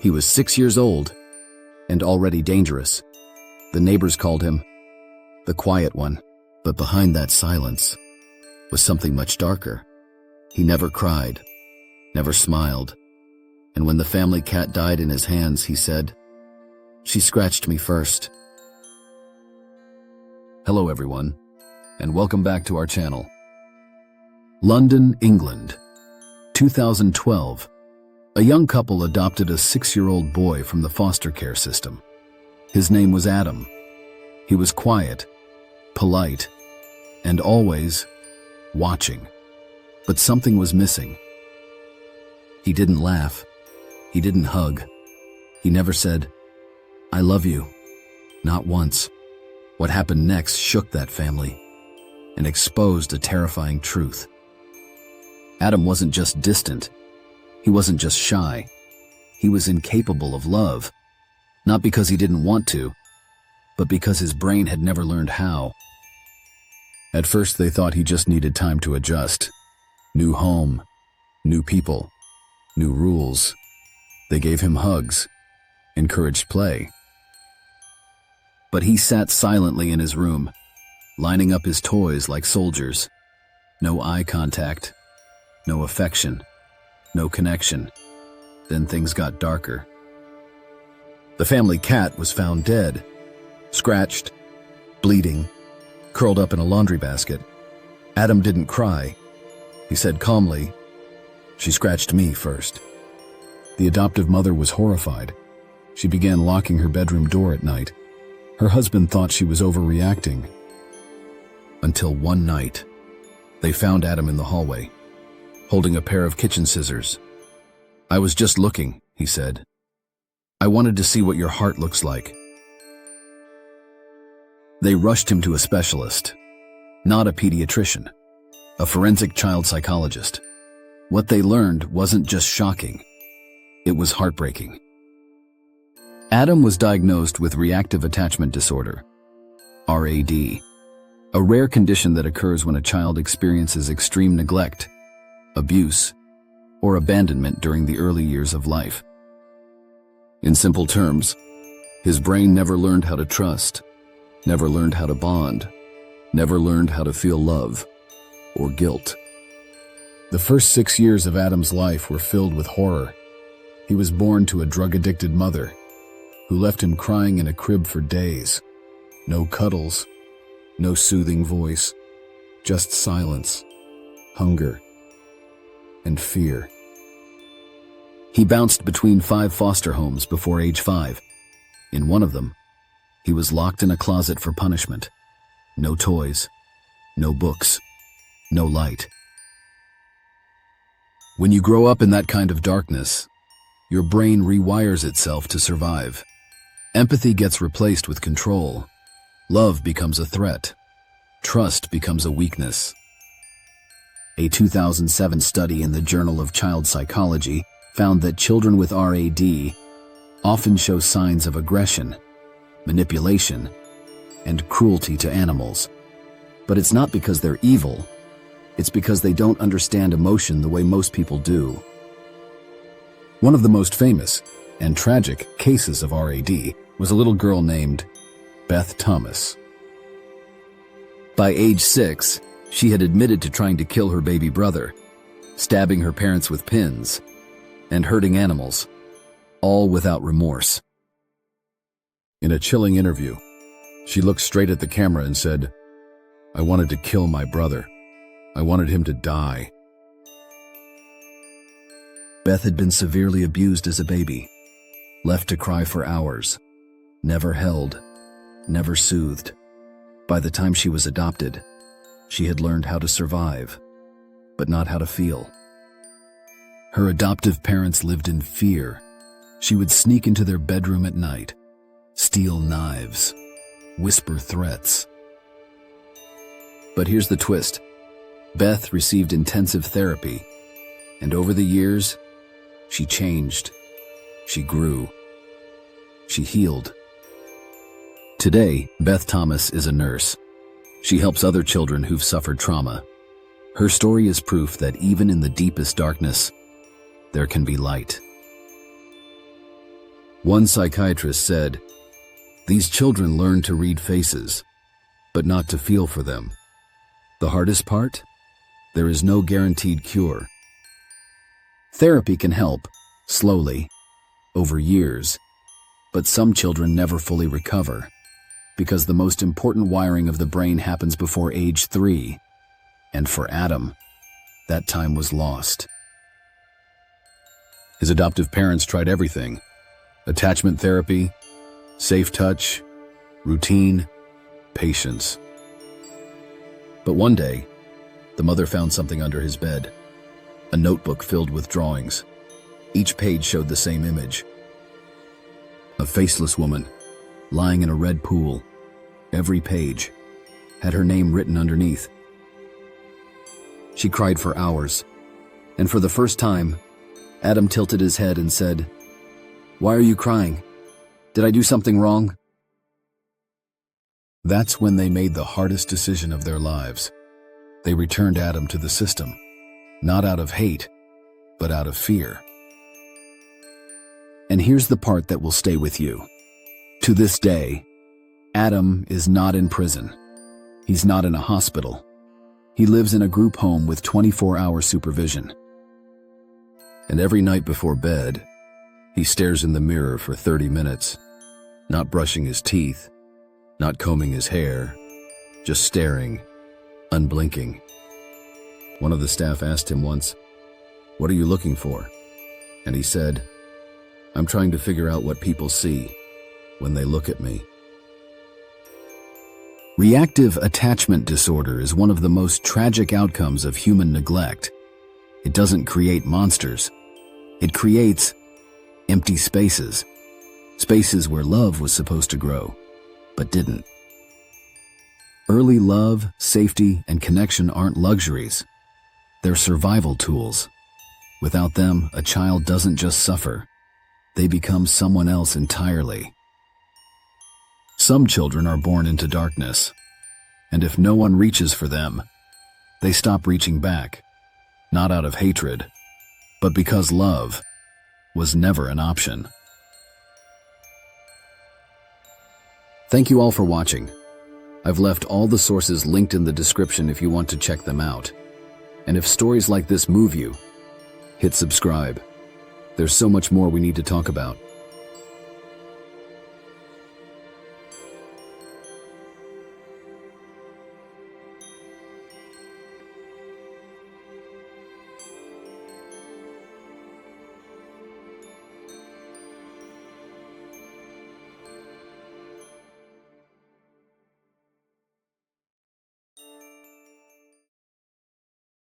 He was 6 years old and already dangerous. The neighbors called him the quiet one, but behind that silence was something much darker. He never cried, never smiled, and when the family cat died in his hands, he said, "She scratched me first." Hello everyone, and welcome back to our channel. London, England, 2012. A young couple adopted a 6-year-old boy from the foster care system. His name was Adam. He was quiet, polite, and always watching. But something was missing. He didn't laugh. He didn't hug. He never said, "I love you." Not once. What happened next shook that family and exposed a terrifying truth. Adam wasn't just distant. He wasn't just shy. He was incapable of love, not because he didn't want to, but because his brain had never learned how. At first, they thought he just needed time to adjust. New home, new people, new rules. They gave him hugs, encouraged play. But he sat silently in his room, lining up his toys like soldiers. No eye contact, no affection, no connection. Then things got darker. The family cat was found dead, scratched, bleeding, curled up in a laundry basket. Adam didn't cry. He said calmly, "She scratched me first." The adoptive mother was horrified. She began locking her bedroom door at night. Her husband thought she was overreacting. Until one night, they found Adam in the hallway, holding a pair of kitchen scissors. "I was just looking," he said. "I wanted to see what your heart looks like." They rushed him to a specialist, not a pediatrician, a forensic child psychologist. What they learned wasn't just shocking, it was heartbreaking. Adam was diagnosed with Reactive Attachment Disorder, RAD, a rare condition that occurs when a child experiences extreme neglect, abuse, or abandonment during the early years of life. In simple terms, his brain never learned how to trust, never learned how to bond, never learned how to feel love or guilt. The first 6 years of Adam's life were filled with horror. He was born to a drug-addicted mother who left him crying in a crib for days. No cuddles, no soothing voice, just silence, hunger, and fear. He bounced between 5 foster homes before age 5. In one of them, he was locked in a closet for punishment. No toys, no books, no light. When you grow up in that kind of darkness, your brain rewires itself to survive. Empathy gets replaced with control. Love becomes a threat. Trust becomes a weakness. A 2007 study in the Journal of Child Psychology found that children with RAD often show signs of aggression, manipulation, and cruelty to animals. But it's not because they're evil. It's because they don't understand emotion the way most people do. One of the most famous and tragic cases of RAD was a little girl named Beth Thomas. By age 6, she had admitted to trying to kill her baby brother, stabbing her parents with pins, and hurting animals, all without remorse. In a chilling interview, she looked straight at the camera and said, "I wanted to kill my brother. I wanted him to die." Beth had been severely abused as a baby, left to cry for hours, never held, never soothed. By the time she was adopted, she had learned how to survive, but not how to feel. Her adoptive parents lived in fear. She would sneak into their bedroom at night, steal knives, whisper threats. But here's the twist. Beth received intensive therapy, and over the years, she changed. She grew. She healed. Today, Beth Thomas is a nurse. She helps other children who've suffered trauma. Her story is proof that even in the deepest darkness, there can be light. One psychiatrist said, "These children learn to read faces, but not to feel for them. The hardest part? There is no guaranteed cure. Therapy can help, slowly, over years, but some children never fully recover, because the most important wiring of the brain happens before age 3, and for Adam, that time was lost." His adoptive parents tried everything: attachment therapy, safe touch, routine, patience. But one day, the mother found something under his bed, a notebook filled with drawings. Each page showed the same image: a faceless woman lying in a red pool. Every page had her name written underneath. She cried for hours, and for the first time, Adam tilted his head and said, "Why are you crying? Did I do something wrong?" That's when they made the hardest decision of their lives. They returned Adam to the system, not out of hate, but out of fear. And here's the part that will stay with you. To this day, Adam is not in prison. He's not in a hospital. He lives in a group home with 24-hour supervision. And every night before bed, he stares in the mirror for 30 minutes, not brushing his teeth, not combing his hair, just staring, unblinking. One of the staff asked him once, "What are you looking for?" And he said, "I'm trying to figure out what people see when they look at me." Reactive Attachment Disorder is one of the most tragic outcomes of human neglect. It doesn't create monsters. It creates empty spaces. Spaces where love was supposed to grow, but didn't. Early love, safety, and connection aren't luxuries. They're survival tools. Without them, a child doesn't just suffer. They become someone else entirely. Some children are born into darkness, and if no one reaches for them, they stop reaching back, not out of hatred, but because love was never an option. Thank you all for watching. I've left all the sources linked in the description if you want to check them out. And if stories like this move you, hit subscribe. There's so much more we need to talk about.